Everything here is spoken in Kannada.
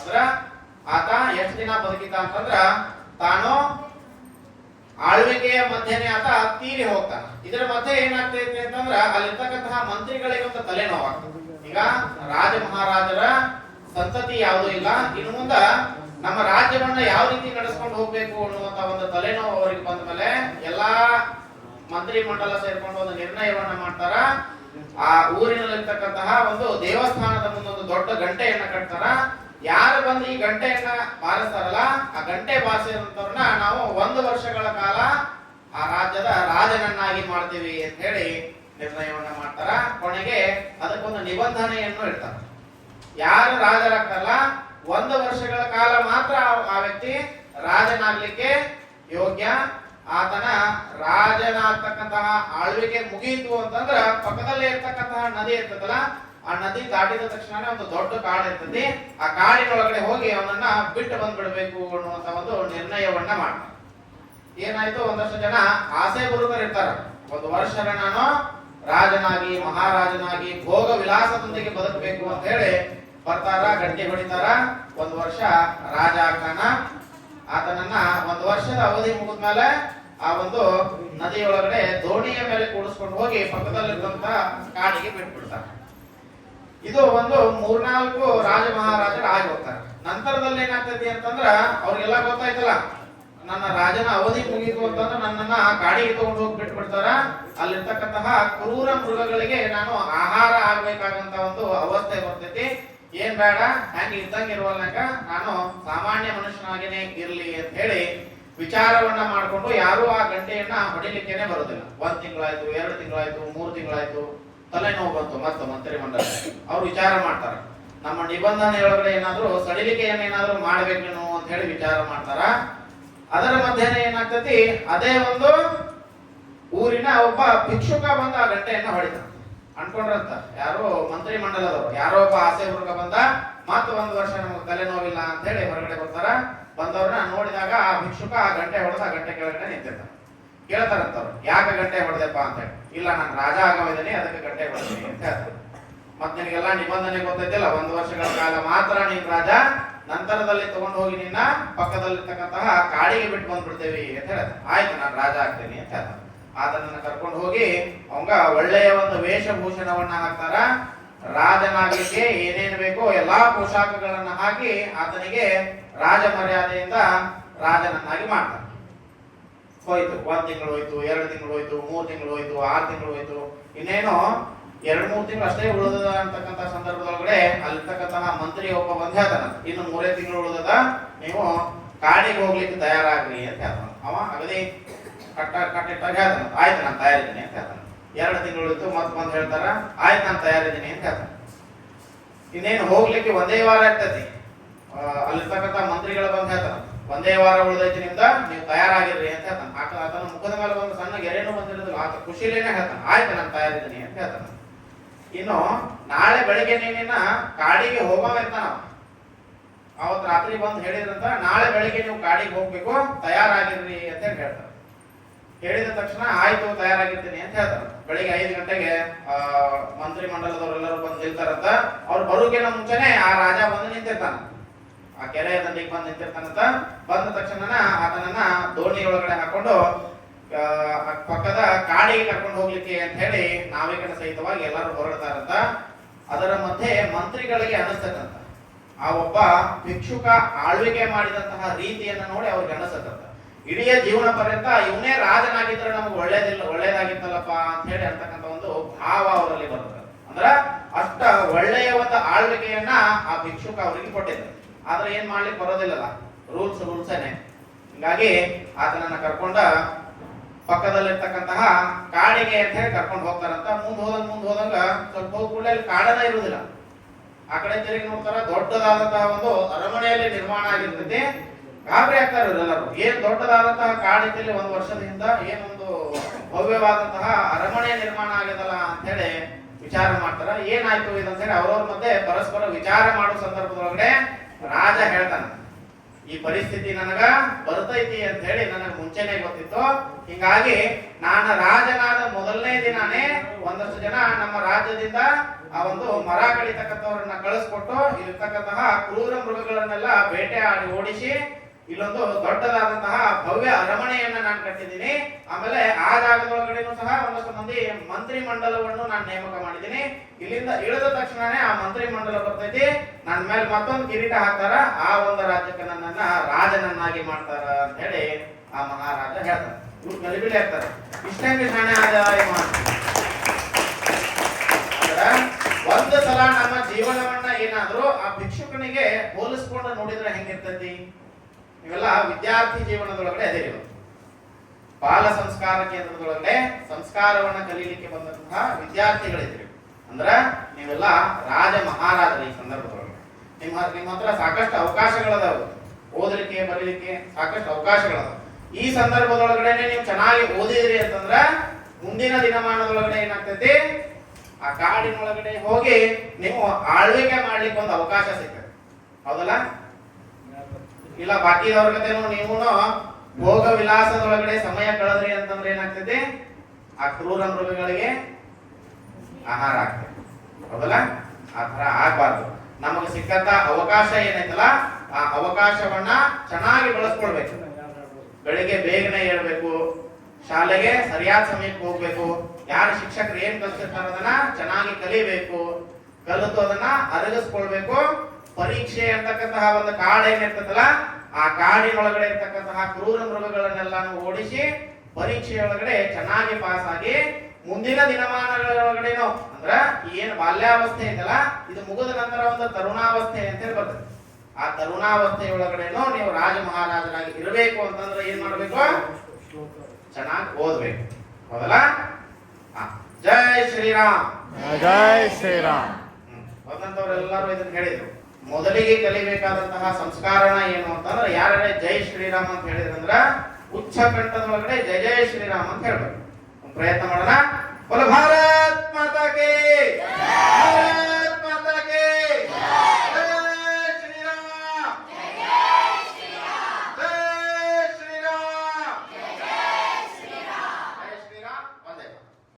ಅಂದ್ರ ಆತ ಎಷ್ಟು ದಿನ ಬದುಕಿದ್ದ ಅಂತಂದ್ರ ತಾನು ಆಳ್ವಿಕೆಯ ಮಧ್ಯೆನೆ ಆತ ತೀರಿ ಹೋಗ್ತಾನ. ಇದರ ಮಧ್ಯೆ ಏನಾಗ್ತೈತಿ ಅಂತಂದ್ರ ಅಲ್ಲಿರ್ತಕ್ಕಂತಹ ಮಂತ್ರಿಗಳಿಗೆ ಒಂದು ತಲೆನೋವಾಗ್ತದೆ. ಈಗ ರಾಜ ಮಹಾರಾಜರ ಸಂತತಿ ಯಾವುದೂ ಇಲ್ಲ, ಇನ್ನು ಮುಂದ ನಮ್ಮ ರಾಜ್ಯವನ್ನ ಯಾವ ರೀತಿ ನಡೆಸ್ಕೊಂಡು ಹೋಗ್ಬೇಕು ಅನ್ನುವಂತ ಒಂದು ತಲೆನೋವು ಅವರಿಗೆ ಬಂದ ಮೇಲೆ ಎಲ್ಲಾ ಮಂತ್ರಿ ಮಂಡಲ ಸೇರ್ಕೊಂಡು ಒಂದು ನಿರ್ಣಯವನ್ನ ಮಾಡ್ತಾರ. ಆ ಊರಿನಲ್ಲಿರ್ತಕ್ಕಂತಹ ಒಂದು ದೇವಸ್ಥಾನದ ಮುಂದೊಂದು ದೊಡ್ಡ ಗಂಟೆಯನ್ನ ಕಟ್ತಾರ. ಯಾರು ಬಂದು ಈ ಗಂಟೆಯನ್ನ ಬಾರಿಸ್ತಾರಲ್ಲ, ಆ ಗಂಟೆ ಬಾರಿಸಿದಂತವ್ರನ್ನ ನಾವು 1 ವರ್ಷಗಳ ಕಾಲ ಆ ರಾಜ್ಯದ ರಾಜನನ್ನಾಗಿ ಮಾಡ್ತೀವಿ ಅಂತ ಹೇಳಿ ನಿರ್ಣಯವನ್ನ ಮಾಡ್ತಾರ. ಕೊನೆಗೆ ಅದಕ್ಕೊಂದು ನಿಬಂಧನೆಯನ್ನು ಇಡ್ತಾರ. ಯಾರು ರಾಜರಾಗ್ತಾರಲ್ಲ 1 ವರ್ಷಗಳ ಕಾಲ ಮಾತ್ರ ಆ ವ್ಯಕ್ತಿ ರಾಜನಾಗ್ಲಿಕ್ಕೆ ಯೋಗ್ಯ. ಆತನ ರಾಜನಾಗ್ತಕ್ಕಂತಹ ಆಳ್ವಿಕೆ ಮುಗಿಯಿತು ಅಂತಂದ್ರ ಪಕ್ಕದಲ್ಲೇ ಇರ್ತಕ್ಕಂತಹ ನದಿ ಇರ್ತದಲ್ಲ, ಆ ನದಿ ದಾಟಿದ ತಕ್ಷಣ ಒಂದು ದೊಡ್ಡ ಕಾಡು ಇರ್ತದೆ. ಆ ಕಾಡಿನೊಳಗಡೆ ಹೋಗಿ ಅವನನ್ನ ಬಿಟ್ಟು ಬಂದ್ಬಿಡ್ಬೇಕು ಅನ್ನುವಂತ ಒಂದು ನಿರ್ಣಯವನ್ನ ಮಾಡ್ತಾರೆ. ಏನಾಯ್ತು, ಒಂದಷ್ಟು ಜನ ಆಸೆ ಬರುತ್ತಾರೆ ಇರ್ತಾರ. 1 ವರ್ಷ ನಾನು ರಾಜನಾಗಿ ಮಹಾರಾಜನಾಗಿ ಭೋಗ ವಿಲಾಸದೊಂದಿಗೆ ಬದುಕಬೇಕು ಅಂತ ಹೇಳಿ ಬರ್ತಾರ, ಗಂಟೆ ಹೊಡಿತಾರ. 1 ವರ್ಷ ರಾಜ ಆಗ್ತಾನ. ಆತನನ್ನ 1 ವರ್ಷದ ಅವಧಿ ಮುಗಿದ್ಮೇಲೆ ಆ ಒಂದು ನದಿಯೊಳಗಡೆ ದೋಣಿಯ ಮೇಲೆ ಕೂಡಿಸ್ಕೊಂಡು ಹೋಗಿ ಪಕ್ಕದಲ್ಲಿರುವಂತ ಕಾಡಿಗೆ ಬಿಟ್ಬಿಡ್ತಾರೆ. ಇದು ಒಂದು 3-4 ರಾಜ ಮಹಾರಾಜರು ಆಗಿ ಹೋಗ್ತಾರೆ. ನಂತರದಲ್ಲಿ ಏನಾಗ್ತೈತಿ ಅಂತಂದ್ರ ಅವ್ರಿಗೆಲ್ಲ ಗೊತ್ತಾಯ್ತಲ್ಲ, ನನ್ನ ರಾಜನ ಅವಧಿ ಮುಗಿತು ಅಂತಂದ್ರೆ ನನ್ನನ್ನ ಕಾಡಿಗೆ ತಗೊಂಡು ಹೋಗಿ ಬಿಟ್ಬಿಡ್ತಾರ. ಅಲ್ಲಿರ್ತಕ್ಕಂತಹ ಕ್ರೂರ ಮೃಗಗಳಿಗೆ ನಾನು ಆಹಾರ ಆಗ್ಬೇಕಾಗಂತ ಒಂದು ಅವಸ್ಥೆ ಬರ್ತೈತಿ. ಏನ್ ಬೇಡ, ಹ್ಯಾಂಗ ಇದ್ದಂಗೆ ಇರುವಲ್ನಾಗ ನಾನು ಸಾಮಾನ್ಯ ಮನುಷ್ಯನಾಗೇನೆ ಇರ್ಲಿ ಅಂತ ಹೇಳಿ ವಿಚಾರವನ್ನ ಮಾಡ್ಕೊಂಡು ಯಾರು ಆ ಗಂಟೆಯನ್ನ ಹೊಡಿಲಿಕ್ಕೇನೆ ಬರೋದಿಲ್ಲ. 1 ತಿಂಗಳಾಯ್ತು, 2 ತಿಂಗಳಾಯ್ತು, 3 ತಿಂಗಳಾಯ್ತು, ತಲೆನೋವು ಬಂತು. ಮತ್ತು ಮಂತ್ರಿ ಮಂಡಲ ಅವ್ರು ವಿಚಾರ ಮಾಡ್ತಾರ, ನಮ್ಮ ನಿಬಂಧನೆಯೊಳಗಡೆ ಏನಾದ್ರು ಸಡಿಲಿಕೆಯನ್ನೇನಾದ್ರೂ ಮಾಡ್ಬೇಕೇನು ಅಂತ ಹೇಳಿ ವಿಚಾರ ಮಾಡ್ತಾರ. ಅದರ ಮಧ್ಯೆ ಏನಾಗ್ತತಿ, ಅದೇ ಒಂದು ಊರಿನ ಒಬ್ಬ ಭಿಕ್ಷುಕ ಬಂದ ಆ ಗಂಟೆಯನ್ನ ಹೊಡಿತಾನ. ಅನ್ಕೊಂಡ್ರಂತ ಯಾರೋ ಮಂತ್ರಿ ಮಂಡಲದವರು, ಯಾರೋ ಒಬ್ಬ ಆಸೆ ಹುಡುಗ ಬಂದ, ಮತ್ತ 1 ವರ್ಷ ನಮ್ಗೆ ತಲೆನೋವಿಲ್ಲ ಅಂತ ಹೇಳಿ ಹೊರಗಡೆ ಬರ್ತಾರ. ಬಂದವ್ರನ್ನ ನೋಡಿದಾಗ ಆ ಭಿಕ್ಷುಕ ಆ ಗಂಟೆ ಹೊಡೆದ ಆ ಗಂಟೆ ಕೆಳಗಡೆ ನಿಂತಿರ್ತಾರ. ಕೇಳ್ತಾರಂತವ್ರು, ಯಾಕೆ ಗಂಟೆ ಹೊಡೆದಪ್ಪ ಅಂತ ಹೇಳಿ. ಇಲ್ಲ, ನಾನು ರಾಜ ಆಗವಿದ್ದೀನಿ, ಅದಕ್ಕೆ ಗಂಟೆ ಹೊಡೆದಿನಿ ಅಂತ ಹೇಳ್ತಾರೆ. ಮತ್ ನಿನಗೆಲ್ಲ ನಿಬಂಧನೆ ಗೊತ್ತೈತಿಲ್ಲ, 1 ವರ್ಷಗಳ ಕಾಲ ಮಾತ್ರ ನೀನ್ ರಾಜ, ನಂತರದಲ್ಲಿ ತಗೊಂಡು ಹೋಗಿ ನಿನ್ನ ಪಕ್ಕದಲ್ಲಿರ್ತಕ್ಕಂತಹ ಕಾಡಿಗೆ ಬಿಟ್ಟು ಬಂದ್ಬಿಡ್ತೇವಿ ಅಂತ ಹೇಳ್ತಾರೆ. ಆಯ್ತು, ನಾನು ರಾಜ ಆಗ್ತೇನೆ ಅಂತ ಹೇಳ್ತಾರೆ. ಆತನನ್ನ ಕರ್ಕೊಂಡು ಹೋಗಿ ಅವಂಗ ಒಳ್ಳೆಯ ಒಂದು ವೇಷಭೂಷಣವನ್ನ ಹಾಕ್ತಾರ. ರಾಜನಾಗಲಿಕ್ಕೆ ಏನೇನು ಬೇಕೋ ಎಲ್ಲಾ ಪೋಷಾಕಗಳನ್ನ ಹಾಕಿ ಆತನಿಗೆ ರಾಜ ಮರ್ಯಾದೆಯಿಂದ ರಾಜನನ್ನಾಗಿ ಮಾಡ್ತಾರೆ. ಹೋಯ್ತು, 1 ತಿಂಗಳು ಹೋಯ್ತು, 2 ತಿಂಗಳು ಹೋಯ್ತು, 3 ತಿಂಗಳು ಹೋಯ್ತು, 6 ತಿಂಗಳು ಹೋಯ್ತು. ಇನ್ನೇನು 2-3 ತಿಂಗಳು ಅಷ್ಟೇ ಉಳಿದ ಅಂತಕ್ಕಂಥ ಸಂದರ್ಭದೊಳಗಡೆ ಅಲ್ಲಿರ್ತಕ್ಕಂತಹ ಮಂತ್ರಿ ಒಬ್ಬ ಬಂದ್ ಹೇಳ್ತಾನ, ಇನ್ನು 3 ತಿಂಗಳು ಉಳಿದದ, ನೀವು ಕಾಡಿಗೆ ಹೋಗ್ಲಿಕ್ಕೆ ತಯಾರಾಗ್ರಿ ಅಂತ ಹೇಳ್ತಾನ. ಅವ ಅಗದಿ ಕಟ್ಟಿಟ್ಟಾಗ ಹೇಳ್ತಾನ, ಆಯ್ತು ನಾನು ತಯಾರಿದ್ದೀನಿ ಅಂತ ಹೇಳ್ತಾನ. 2 ತಿಂಗಳು ಉಳಿತು, ಮತ್ ಬಂದ್ ಹೇಳ್ತಾರ, ಆಯ್ತು ನಾನು ತಯಾರಿದ್ದೀನಿ ಅಂತ ಹೇಳ್ತಾನ. ಇನ್ನೇನು ಹೋಗ್ಲಿಕ್ಕೆ 1 ವಾರ ಇರ್ತೈತಿ. ಅಲ್ಲಿರ್ತಕ್ಕಂಥ ಮಂತ್ರಿಗಳು ಬಂದ್ ಹೇಳ್ತಾನ, 1 ವಾರ ಉಳಿದೈತಿ ನಿಮ್ದ, ನೀವು ತಯಾರಾಗಿರ್ರಿ ಅಂತ ಹೇಳ್ತಾನ. ಆತನ ಮುಖದ ಮೇಲೆ ಒಂದು ಸಣ್ಣ ಗೆರೆನೂ ಬಂದಿರೋದಿಲ್ಲ. ಆತ ಖುಷಿಲೇನೆ ಹೇಳ್ತಾನ, ಆಯ್ತು ನಾನು ತಯಾರಿದ್ದೀನಿ ಅಂತ ಹೇಳ್ತಾನ. ಇನ್ನು ನಾಳೆ ಬೆಳಿಗ್ಗೆ ನೀನಿನ್ನ ಕಾಡಿಗೆ ಹೋಗೋವಿರ್ತಾನ. ಅವತ್ ರಾತ್ರಿ ಬಂದು ಹೇಳಿದ್ರಂತ, ನಾಳೆ ಬೆಳಿಗ್ಗೆ ನೀವು ಕಾಡಿಗೆ ಹೋಗ್ಬೇಕು, ತಯಾರಾಗಿರ್ರಿ ಅಂತ ಹೇಳ್ತಾರ. ಹೇಳಿದ ತಕ್ಷಣ ಆಯ್ತು ತಯಾರಾಗಿರ್ತೀನಿ ಅಂತ ಹೇಳ್ತಾರ. ಬೆಳಿಗ್ಗೆ 5 ಗಂಟೆಗೆ ಮಂತ್ರಿ ಮಂಡಲದವರೆಲ್ಲರೂ ಬಂದು ನಿಲ್ತಾರಂತ. ಅವ್ರು ಬರೋಕಿನ ಮುಂಚೆನೆ ಆ ರಾಜ ಬಂದು ನಿಂತಿರ್ತಾನ, ಆ ಕೆರೆಯ ದಂಡಿಗೆ ಬಂದು ನಿಂತಿರ್ತಾನಂತ. ಬಂದ ತಕ್ಷಣ ಆತನನ್ನ ದೋಣಿ ಒಳಗಡೆ ಹಾಕೊಂಡು ಪಕ್ಕದ ಕಾಡಿಗೆ ಕರ್ಕೊಂಡು ಹೋಗ್ಲಿಕ್ಕೆ ಅಂತ ಹೇಳಿ ನಾವಿಕನ ಸಹಿತವಾಗಿ ಎಲ್ಲರೂ ಹೊರಡ್ತಾರಂತ. ಅದರ ಮಧ್ಯೆ ಮಂತ್ರಿಗಳಿಗೆ ಅನಿಸ್ತದಂತ, ಆ ಒಬ್ಬ ಭಿಕ್ಷುಕ ಆಳ್ವಿಕೆ ಮಾಡಿದಂತಹ ರೀತಿಯನ್ನ ನೋಡಿ ಅವ್ರಿಗೆ ಅನಿಸ್ತದಂತ, ಇಡೀ ಜೀವನ ಪರ್ಯಂತ ಇವನೇ ರಾಜನಾಗಿದ್ರೆ ನಮ್ಗೆ ಒಳ್ಳೇದಾಗಿತ್ತಲ್ಲಪ್ಪ ಅಂತ ಹೇಳಿ ಅಂತಕ್ಕಂಥ ಒಂದು ಭಾವ ಅವರಲ್ಲಿ ಬರ್ತದೆ. ಅಂದ್ರ ಅಷ್ಟ ಒಳ್ಳೆಯ ಒಂದು ಆಳ್ವಿಕೆಯನ್ನ ಆ ಭಿಕ್ಷುಕ ಅವರಿಗೆ ಕೊಟ್ಟಿದ್ದಾರೆ. ಆದ್ರೆ ಏನ್ ಮಾಡ್ಲಿಕ್ಕೆ ಬರೋದಿಲ್ಲಲ್ಲ, ರೂಲ್ಸೇನೆ. ಹಿಂಗಾಗಿ ಆತನನ್ನ ಕರ್ಕೊಂಡ ಪಕ್ಕದಲ್ಲಿರ್ತಕ್ಕಂತಹ ಕಾಡಿಗೆ ಅಂತ ಹೇಳಿ ಕರ್ಕೊಂಡು ಹೋಗ್ತಾರಂತ. ಮುಂದ್ ಹೋದಂಗ ಸ್ವಲ್ಪ ಹೋಗ್ಕೂಡಲೇ ಅಲ್ಲಿ ಕಾಡನ ಇರುವುದಿಲ್ಲ. ಆ ಕಡೆ ತಿರುಗಿ ನೋಡ್ತಾರ, ದೊಡ್ಡದಾದಂತಹ ಒಂದು ಅರಮನೆಯಲ್ಲಿ ನಿರ್ಮಾಣ ಆಗಿರ್ತೈತಿ. ಗಾಬರಿ ಆಗ್ತಾರೆ ಇವರೆಲ್ಲರೂ, ಏನ್ ದೊಡ್ಡದಾದಂತಹ ಕಾಡಿನಲ್ಲಿ 1 ವರ್ಷದ ಹಿಂದ ಏನೊಂದು ಭವ್ಯವಾದಂತಹ ಅರಮನೆ ನಿರ್ಮಾಣ ಆಗಿದಲ್ಲ ಅಂತ ಹೇಳಿ ವಿಚಾರ ಮಾಡ್ತಾರ. ಏನಾಯ್ತು ಇದಂತ ಹೇಳಿ ಅವ್ರವ್ರ ಮಧ್ಯೆ ಪರಸ್ಪರ ವಿಚಾರ ಮಾಡೋ ಸಂದರ್ಭದೊಳಗಡೆ ರಾಜ ಹೇಳ್ತಾನ, ಈ ಪರಿಸ್ಥಿತಿ ನನಗ ಬರ್ತೈತಿ ಅಂತ ಹೇಳಿ ನನಗೆ ಮುಂಚೆನೆ ಗೊತ್ತಿತ್ತು. ಹಿಂಗಾಗಿ ನಾನು ರಾಜನಾದ ಮೊದಲನೇ ದಿನಾನೇ 1 ಜನ ನಮ್ಮ ರಾಜ್ಯದಿಂದ ಆ ಒಂದು ಮರ ಕಡಿತಕ್ಕಂಥವ್ರನ್ನ ಕಳಿಸ್ಕೊಟ್ಟು ಇಲ್ಲಿರ್ತಕ್ಕಂತಹ ಕ್ರೂರ ಮೃಗಗಳನ್ನೆಲ್ಲ ಬೇಟೆ ಆಡಿ ಓಡಿಸಿ ಇಲ್ಲೊಂದು ದೊಡ್ಡದಾದಂತಹ ಭವ್ಯ ಅರಮನೆಯನ್ನ ನಾನು ಕಟ್ಟಿದ್ದೀನಿ. ಆಮೇಲೆ ಆ ಜಾಗದೊಳಗಡೆನೂ ಸಹ ಒಂದಷ್ಟು ಮಂದಿ ಮಂತ್ರಿ ಮಂಡಲವನ್ನು ನಾನು ನೇಮಕ ಮಾಡಿದ್ದೀನಿ. ಇಲ್ಲಿಂದ ಇಳಿದ ತಕ್ಷಣನೇ ಆ ಮಂತ್ರಿ ಮಂಡಲ ಬರ್ತೈತಿ, ನನ್ನ ಮೇಲೆ ಮತ್ತೊಂದು ಕಿರೀಟ ಹಾಕ್ತಾರ, ಆ ಒಂದು ರಾಜ್ಯಕ್ಕೆ ನನ್ನನ್ನ ರಾಜನನ್ನಾಗಿ ಮಾಡ್ತಾರ ಅಂತ ಹೇಳಿ ಆ ಮಹಾರಾಜ ಹೇಳ್ತಾರೆ. ಇವ್ರು ಗಲಿಬಿಲಿ ಆಗ್ತಾರೆ, ಇಷ್ಟಂಗೆ ಶಾಣೆ ಆದಾಯ ಒಂದು ಸಲ ನಮ್ಮ ಜೀವನವನ್ನ ಏನಾದ್ರೂ ಆ ಭಿಕ್ಷುಕನಿಗೆ ಹೋಲಿಸ್ಕೊಂಡು ನೋಡಿದ್ರೆ ಹೆಂಗಿರ್ತೈತಿ? ಇವೆಲ್ಲ ವಿದ್ಯಾರ್ಥಿ ಜೀವನದೊಳಗಡೆ ಅದೇ ಬಾಲ ಸಂಸ್ಕಾರ ಕೇಂದ್ರದೊಳಗಡೆ ಸಂಸ್ಕಾರವನ್ನ ಕಲೀಲಿಕ್ಕೆ ಬಂದಂತಹ ವಿದ್ಯಾರ್ಥಿಗಳಿದ್ರಿ. ಅಂದ್ರ ನೀವೆಲ್ಲ ರಾಜ ಮಹಾರಾಜರ ಈ ಸಂದರ್ಭದೊಳಗೆ ನಿಮ್ಮ ಹತ್ರ ಸಾಕಷ್ಟು ಅವಕಾಶಗಳದಾವು, ಓದಲಿಕ್ಕೆ ಬರೀಲಿಕ್ಕೆ ಸಾಕಷ್ಟು ಅವಕಾಶಗಳದಾವ. ಈ ಸಂದರ್ಭದೊಳಗಡೆ ನೀವು ಚೆನ್ನಾಗಿ ಓದಿದ್ರಿ ಅಂತಂದ್ರ ಮುಂದಿನ ದಿನಮಾನದೊಳಗಡೆ ಏನಾಗ್ತೈತಿ, ಆ ಕಾಡಿನೊಳಗಡೆ ಹೋಗಿ ನೀವು ಆಳ್ವಿಕೆ ಮಾಡ್ಲಿಕ್ಕೆ ಒಂದು ಅವಕಾಶ ಸಿಗ್ತದೆ. ಹೌದಲ್ಲ? ಇಲ್ಲ ಬಾಕಿದವ್ರ ಜೊತೆನೂ ನೀವು ಭೋಗ ವಿಲಾಸದೊಳಗಡೆ ಸಮಯ ಕಳೆದ್ರಿ ಅಂತಂದ್ರೆ ಏನಾಗ್ತದೆ, ಆ ಕ್ರೂರ ಮೃಗಗಳಿಗೆ ಆಹಾರ ಆಗ್ತದೆ. ಹೌದಲ್ಲ? ಆ ತರ ಆಗ್ಬಾರ್ದು. ನಮಗೆ ಸಿಕ್ಕಂತ ಅವಕಾಶ ಏನೈತಲ್ಲ ಆ ಅವಕಾಶವನ್ನ ಚೆನ್ನಾಗಿ ಬಳಸ್ಕೊಳ್ಬೇಕು. ಬೆಳಿಗ್ಗೆ ಬೇಗನೆ ಏಳ್ಬೇಕು, ಶಾಲೆಗೆ ಸರಿಯಾದ ಸಮಯಕ್ಕೆ ಹೋಗ್ಬೇಕು, ಯಾರು ಶಿಕ್ಷಕರು ಏನ್ ಕಲಿಸಿರ್ತಾರ ಅದನ್ನ ಚೆನ್ನಾಗಿ ಕಲಿಬೇಕು, ಕಲಿತು ಅದನ್ನ ಅರಗಿಸ್ಕೊಳ್ಬೇಕು. ಪರೀಕ್ಷೆ ಅಂತಕ್ಕಂತಹ ಒಂದು ಕಾಡು ಏನಿರ್ತದಲ್ಲ ಆ ಕಾಡಿನೊಳಗಡೆ ಇರ್ತಕ್ಕಂತಹ ಕ್ರೂರ ಮೃಗಗಳನ್ನೆಲ್ಲಾನು ಓಡಿಸಿ ಪರೀಕ್ಷೆಯೊಳಗಡೆ ಚೆನ್ನಾಗಿ ಪಾಸ್ ಆಗಿ ಮುಂದಿನ ದಿನಮಾನಗಳೊಳಗಡೆನೋ ಅಂದ್ರ ಏನ್ ಬಾಲ್ಯಾವಸ್ಥೆ ಐತಲ್ಲ ಇದು ಮುಗಿದ ನಂತರ ಒಂದು ತರುಣಾವಸ್ಥೆ ಅಂತೇಳಿ ಬರ್ತದೆ. ಆ ತರುಣಾವಸ್ಥೆಯೊಳಗಡೆನೋ ನೀವು ರಾಜ ಮಹಾರಾಜನಾಗಿ ಇರಬೇಕು ಅಂತಂದ್ರೆ ಏನ್ ಮಾಡ್ಬೇಕು, ಚೆನ್ನಾಗಿ ಓದ್ಬೇಕು. ಹೌದಲ್ಲ? ಜೈ ಶ್ರೀರಾಮ್, ಜೈ ಶ್ರೀರಾಮ್. ಬಂದಂತವ್ರೆಲ್ಲರೂ ಇದನ್ನ ಹೇಳಿದ್ರು. ಮೊದಲಿಗೆ ಕಲಿಬೇಕಾದಂತಹ ಸಂಸ್ಕಾರಣ ಏನು ಅಂತಂದ್ರೆ ಯಾರೇ ಜೈ ಶ್ರೀರಾಮ್ ಅಂತ ಹೇಳಿದ್ರಂದ್ರ ಉಚ್ಚ ಕಂಠದೊಳಗಡೆ ಜಯ ಜಯ ಶ್ರೀರಾಮ್ ಅಂತ ಹೇಳ್ಬೇಕು. ಪ್ರಯತ್ನ ಮಾಡೋಣ.